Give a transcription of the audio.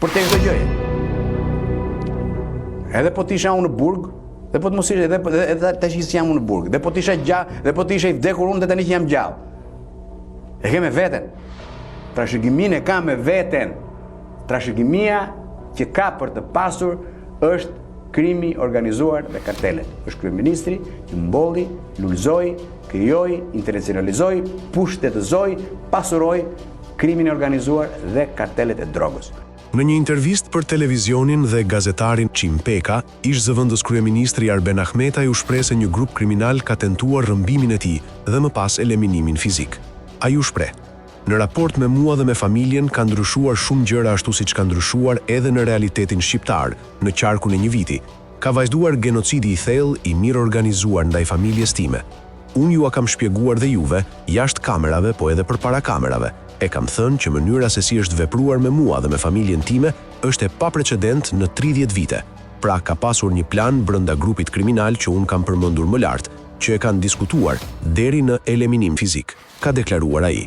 për të këtë gjëje. Edhe po t'isha unë në burg, dhe po të mos ishe, edhe të që jam unë në burg, dhe po t'isha gjallë, dhe po t'isha i vdekur unë dhe tani që jam gjallë. E ke me veten. Trashëgimin e ka me veten. Trashëgimia që ka për të pasur është krimi organizuar dhe kartelet. Është kryeministri që mbolli, lulëzoi, krijoi, internacionalizoi, pushtetëzoi, pasuroi krimin e organizuar dhe kartelet e drogës. Në një intervistë për televizionin dhe gazetarin Qim Peka, ish zëvendës kryeministri Arben Ahmetaj u shpreh se një grup kriminal ka tentuar rrëmbimin e tij dhe më pas eliminimin fizik. Ai u shpreh: "Në raport me mua dhe me familjen ka ndryshuar shumë gjëra ashtu siç ka ndryshuar edhe në realitetin shqiptar, në qarkun e një viti. Ka vazhduar genocidi i thellë i mirë organizuar ndaj familjes time. Unë ju a kam shpjeguar dhe juve, jashtë kamerave, po edhe përpara kamerave. E kam thënë që mënyra se si është vepruar me mua dhe me familjen time është e paprecedent në 30 vite. Pra ka pasur një plan brenda grupit kriminal që unë kam përmendur më lart, që e kanë diskutuar deri në eliminim fizik", ka deklaruar ai.